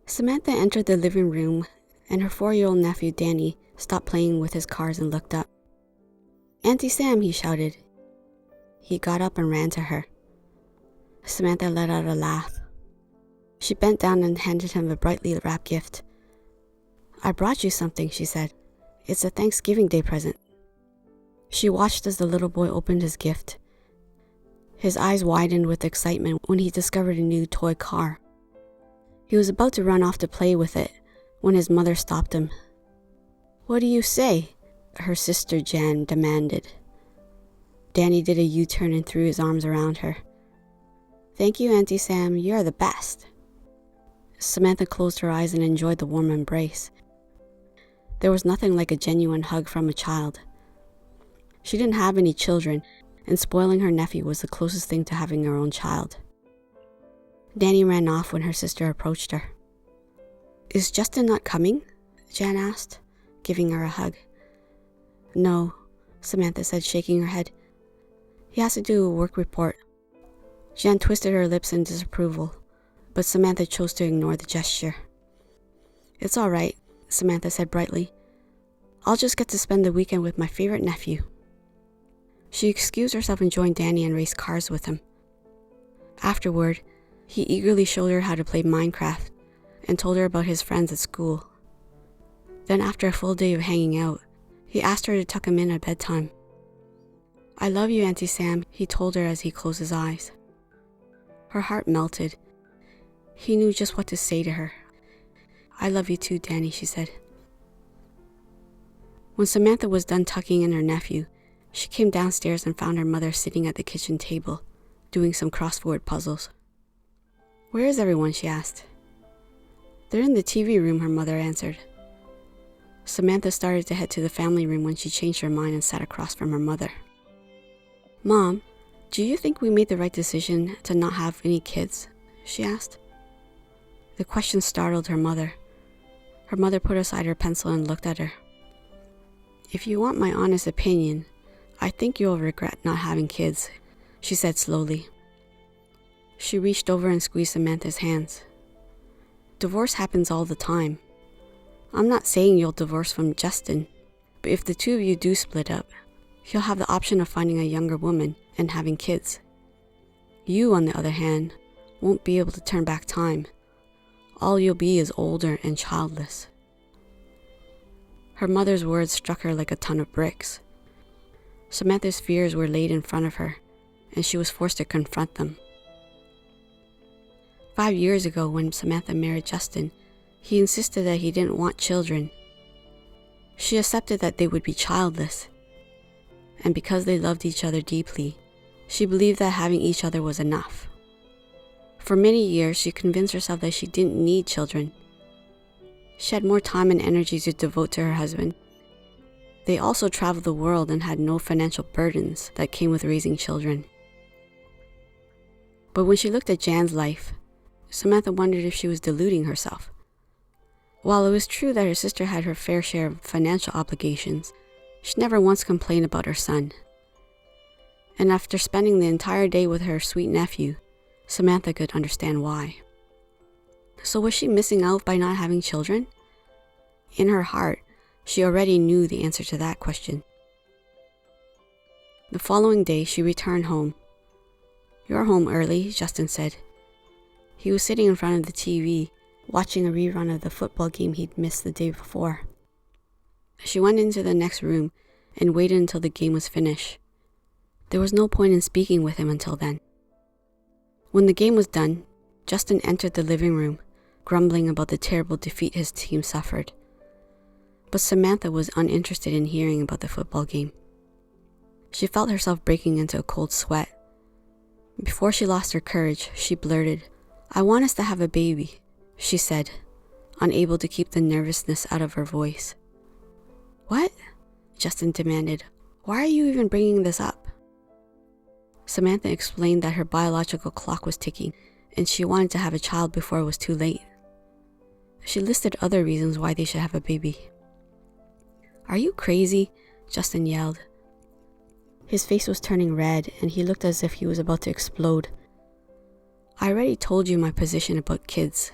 Samantha entered the living room, and her 4-year-old nephew Danny stopped playing with his cars and looked up. "Auntie Sam," he shouted. He got up and ran to her. Samantha let out a laugh. She bent down and handed him a brightly wrapped gift. "I brought you something," she said. "It's a Thanksgiving Day present." She watched as the little boy opened his gift. His eyes widened with excitement when he discovered a new toy car. He was about to run off to play with it when his mother stopped him. "What do you say?" her sister Jan demanded. Danny did a U-turn and threw his arms around her. "Thank you, Auntie Sam. You're the best." Samantha closed her eyes and enjoyed the warm embrace. There was nothing like a genuine hug from a child. She didn't have any children, and spoiling her nephew was the closest thing to having her own child. Danny ran off when her sister approached her. "Is Justin not coming?" Jan asked, giving her a hug. "No," Samantha said, shaking her head. "He has to do a work report." Jan twisted her lips in disapproval, but Samantha chose to ignore the gesture. "It's all right," Samantha said brightly. "I'll just get to spend the weekend with my favorite nephew." She excused herself and joined Danny and raced cars with him. Afterward, he eagerly showed her how to play Minecraft and told her about his friends at school. Then after a full day of hanging out, he asked her to tuck him in at bedtime. "I love you, Auntie Sam," he told her as he closed his eyes. Her heart melted. He knew just what to say to her. "I love you too, Danny," she said. When Samantha was done tucking in her nephew, she came downstairs and found her mother sitting at the kitchen table, doing some crossword puzzles. "Where is everyone?" she asked. "They're in the TV room," her mother answered. Samantha started to head to the family room when she changed her mind and sat across from her mother. "Mom, do you think we made the right decision to not have any kids?" she asked. The question startled her mother. Her mother put aside her pencil and looked at her. "If you want my honest opinion, I think you'll regret not having kids," she said slowly. She reached over and squeezed Samantha's hands. "Divorce happens all the time. I'm not saying you'll divorce from Justin, but if the two of you do split up, he'll have the option of finding a younger woman and having kids. You, on the other hand, won't be able to turn back time. All you'll be is older and childless." Her mother's words struck her like a ton of bricks. Samantha's fears were laid in front of her, and she was forced to confront them. 5 years ago, when Samantha married Justin, he insisted that he didn't want children. She accepted that they would be childless, and because they loved each other deeply, she believed that having each other was enough. For many years, she convinced herself that she didn't need children. She had more time and energy to devote to her husband. They also traveled the world and had no financial burdens that came with raising children. But when she looked at Jan's life, Samantha wondered if she was deluding herself. While it was true that her sister had her fair share of financial obligations, she never once complained about her son. And after spending the entire day with her sweet nephew, Samantha could understand why. So was she missing out by not having children? In her heart, she already knew the answer to that question. The following day, she returned home. "You're home early," Justin said. He was sitting in front of the TV, watching a rerun of the football game he'd missed the day before. She went into the next room and waited until the game was finished. There was no point in speaking with him until then. When the game was done, Justin entered the living room, grumbling about the terrible defeat his team suffered. But Samantha was uninterested in hearing about the football game. She felt herself breaking into a cold sweat. Before she lost her courage, she blurted, "I want us to have a baby," she said, unable to keep the nervousness out of her voice. "What?" Justin demanded. "Why are you even bringing this up?" Samantha explained that her biological clock was ticking, and she wanted to have a child before it was too late. She listed other reasons why they should have a baby. "Are you crazy?" Justin yelled. His face was turning red, and he looked as if he was about to explode. "I already told you my position about kids."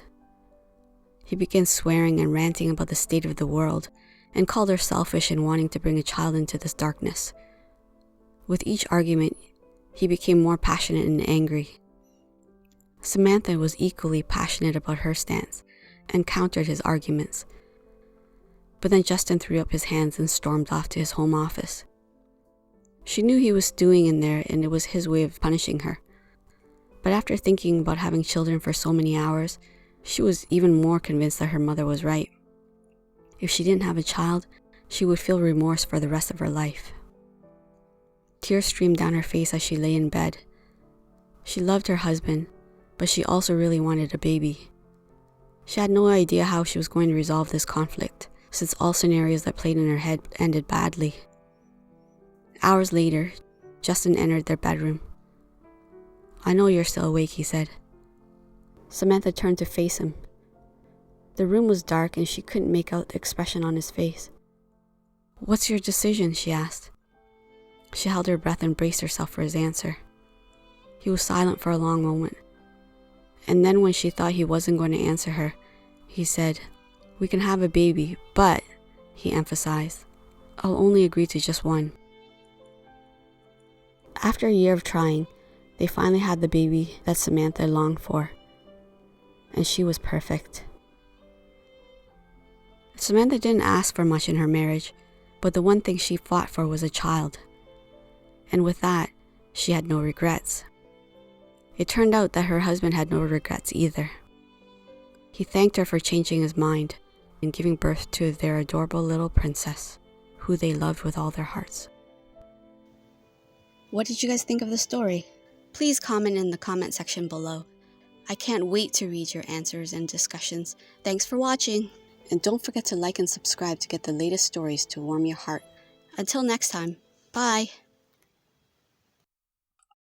He began swearing and ranting about the state of the world and called her selfish in wanting to bring a child into this darkness. With each argument, he became more passionate and angry. Samantha was equally passionate about her stance and countered his arguments. But then Justin threw up his hands and stormed off to his home office. She knew he was stewing in there and it was his way of punishing her. But after thinking about having children for so many hours, she was even more convinced that her mother was right. If she didn't have a child, she would feel remorse for the rest of her life. Tears streamed down her face as she lay in bed. She loved her husband, but she also really wanted a baby. She had no idea how she was going to resolve this conflict, since all scenarios that played in her head ended badly. Hours later, Justin entered their bedroom. "I know you're still awake," he said. Samantha turned to face him. The room was dark and she couldn't make out the expression on his face. "What's your decision?" she asked. She held her breath and braced herself for his answer. He was silent for a long moment. And then when she thought he wasn't going to answer her, he said, "We can have a baby, but," he emphasized, "I'll only agree to just one." After a year of trying, they finally had the baby that Samantha longed for. And she was perfect. Samantha didn't ask for much in her marriage, but the one thing she fought for was a child. And with that, she had no regrets. It turned out that her husband had no regrets either. He thanked her for changing his mind and giving birth to their adorable little princess, who they loved with all their hearts. What did you guys think of the story? Please comment in the comment section below. I can't wait to read your answers and discussions. Thanks for watching. And don't forget to like and subscribe to get the latest stories to warm your heart. Until next time, bye.